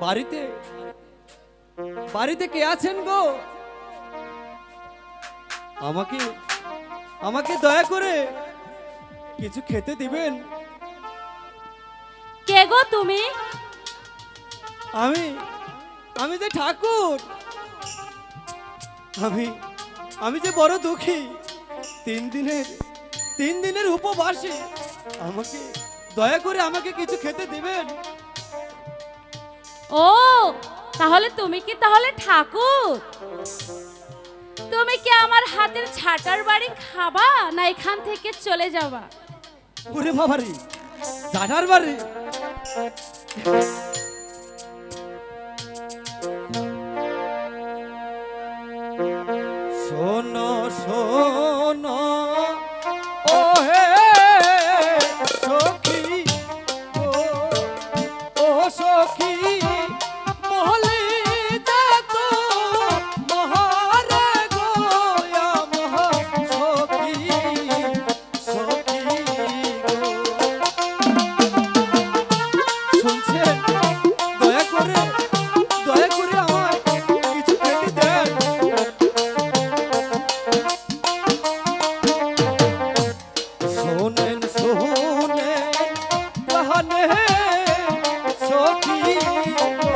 বাড়িতে বাড়িতে কে আছেন গো? আমাকে আমাকে দয়া করে কিছু খেতে দিবেন। কে গো তুমি? আমি আমি যে ঠাকুর, আমি আমি যে বড় দুঃখী, 3 দিনের উপবাসী। আমাকে দয়া করে আমাকে কিছু খেতে দিবেন। ও তাহলে তুমি কি তাহলে ঠাকুর? তুমি কি আমার হাতের ছাটার বাড়ি খাবা না এখান থেকে চলে যাবা? ওরে বাবারে, জানার বাড়ি। শোনো শোনো ও হে সখী, ও সখী মহলি যাত মহারে গোয়া মহা সখী, সখী গো। শুনছেন? দয়া করে আমায় কিছু খেতে দেন। শোনেন শোনেন প্রাণে সখী গো,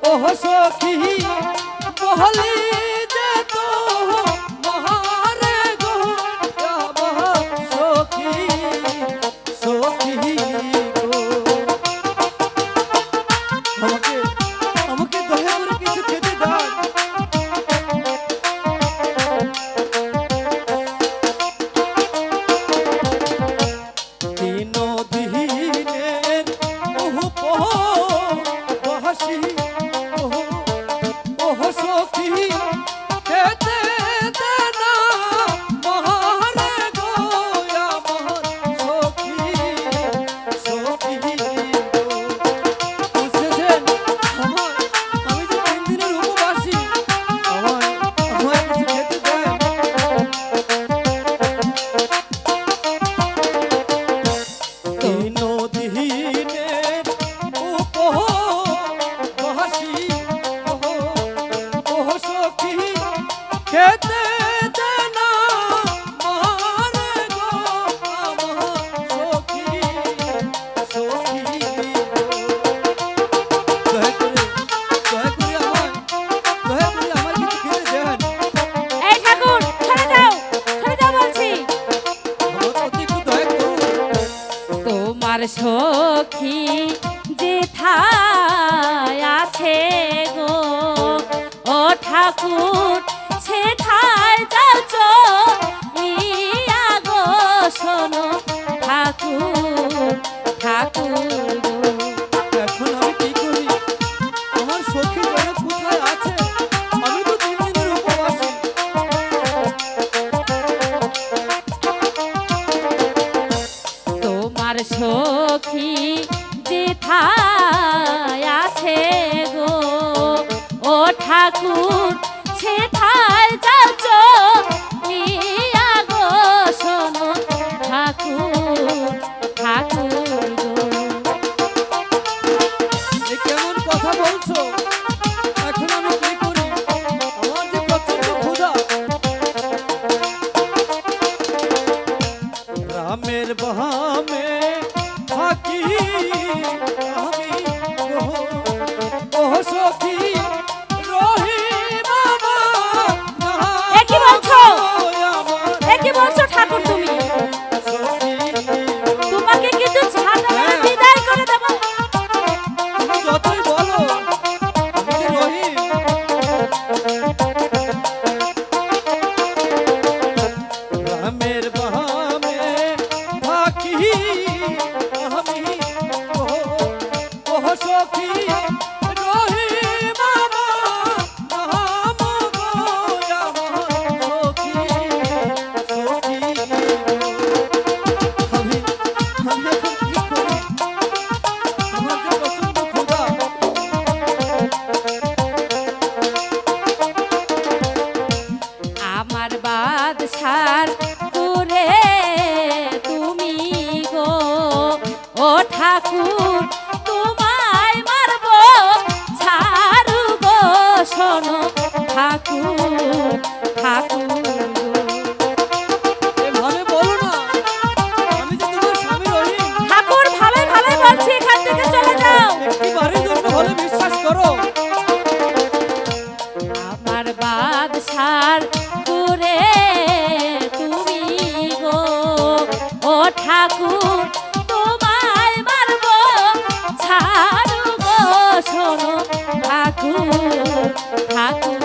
ও সখী বহলি যেত মহারে গো মহা সখী, সখী গো। আমাকে আমাকে দয়া করে কিছু খেতে দাও। দিনের উপবাসী ও সখী খেতে দে না মহারে গো আমার সখী, সখী গো। বুঝেছেন? আমি যে 3 দিনের উপবাসী, আমায় কিছু খেতে দেন। দিনের উপবাসী ও সখী খেতে দে না মহারে গো আমার সখী, সখী গো। দয়া করে আমায় কিছু খেতে দেন। এই ঠাকুর ছেড়ে যাও বলছি। আমার প্রতি একটু দয়া করুন। তোমার সখী যেথায় আছে গো ও ঠাকুর সেথায় যাও চলিয়া গো শোনো ঠাকুর, ঠাকুর গো। এখন আমি কি করি? আমার সখী যেন কোথায় আছে? আমি তো 3 দিনের উপবাসী। তোমার সখী যেথায় আছে গো ও ঠাকুর সেথায় যাও চলিয়া গো শোনো ঠাকুর, ঠাকুর গো। এ কেমন কথা বলছো? এখন আমি কি করি? আমার যে প্রচন্ড ক্ষুধা। রামের বামে থাকি আমি ও সখী রহি বাবা। এ কি বলছো ঠাকুর তুমি? তোমাকে কিন্তু ছাতা মেরে বিদায় করে দেব। তুমি যতই বলো, আমি যে রহিম। রামের বামে থাকি আমি ও সখী রহিম বাবা নাম গো আমার সখী, সখী গো। আমি এখন কি করি? আমার যে প্রচন্ড ক্ষুধা। আমার বাদশার করে তুমি গো ও ঠাকুর তোমায় মারবো শোনো ঠাকুর ঠাকুর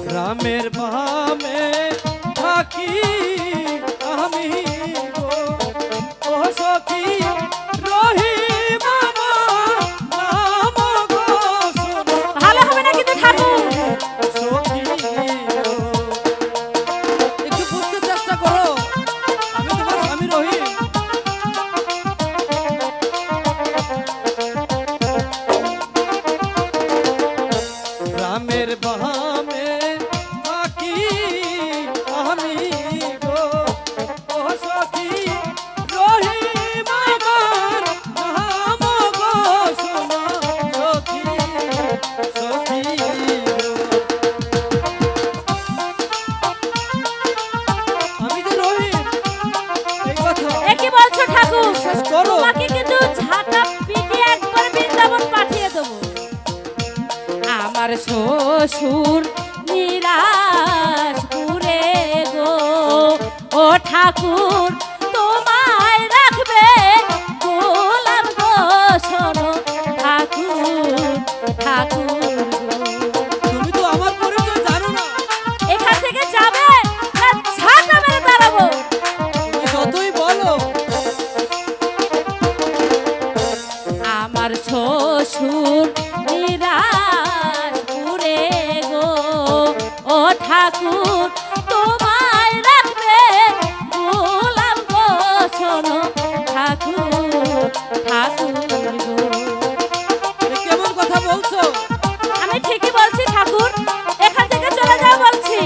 গ্রামের বামে থাকি আমি গো, ও সখী রহিম আমার নাম গো, শোনো ভালো হবে না কিন্তু ঠাকুর। সখী গো। একটু বুঝতে চেষ্টা করো, আমি তোমার স্বামী রহিম। গ্রামের বামে থাকি আমি গো, ও সখী রহিম আমার নাম গো, শোনো সখী সখী গো। আমি যে রহিম এই কথা এ কি বলছো ঠাকুর? বিশ্বাস করো। তোমাকে কিন্তু ঝাঁটা পিটিয়ে একবার বৃন্দাবন পাঠিয়ে দেবো। আমার শ্বশুর নিরাজপুরে গো, ও ঠাকুর তোমায় রাখবে গোলাম গো, শোনো ঠাকুর ঠাকুর গো। তুমি তো আমার পরিচয় জানো না, এখান থেকে যাবে না ঝাঁটা মেরে দাঁড়াবো। তুমি যতই বলো। আমার শ্বশুর নিরাজপুরে গো, ও ঠাকুর তোমায় রাখবে গোলাম গো, শোনো ঠাকুর ঠাকুর গো। এ কেমন কথা বলছো? আমি ঠিকই বলছি ঠাকুর, এখান থেকে চলে যাও বলছি।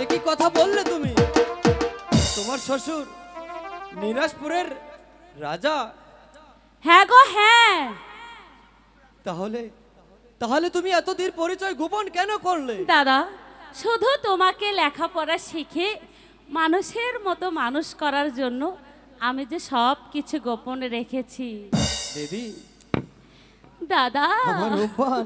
একই কথা বললে তুমি? তোমার শ্বশুর নিরাজপুরের রাজা? হ্যাঁ গো হ্যাঁ। তাহলে তাহলে তুমি এতদিন পরিচয় গোপন কেন করলে? দাদা, শুধু তোমাকে লেখাপড়া শিখে মানুষের মতো মানুষ করার জন্য আমি যে সব কিছু গোপনে রেখেছি। দেবী, দাদা আমার রূপবান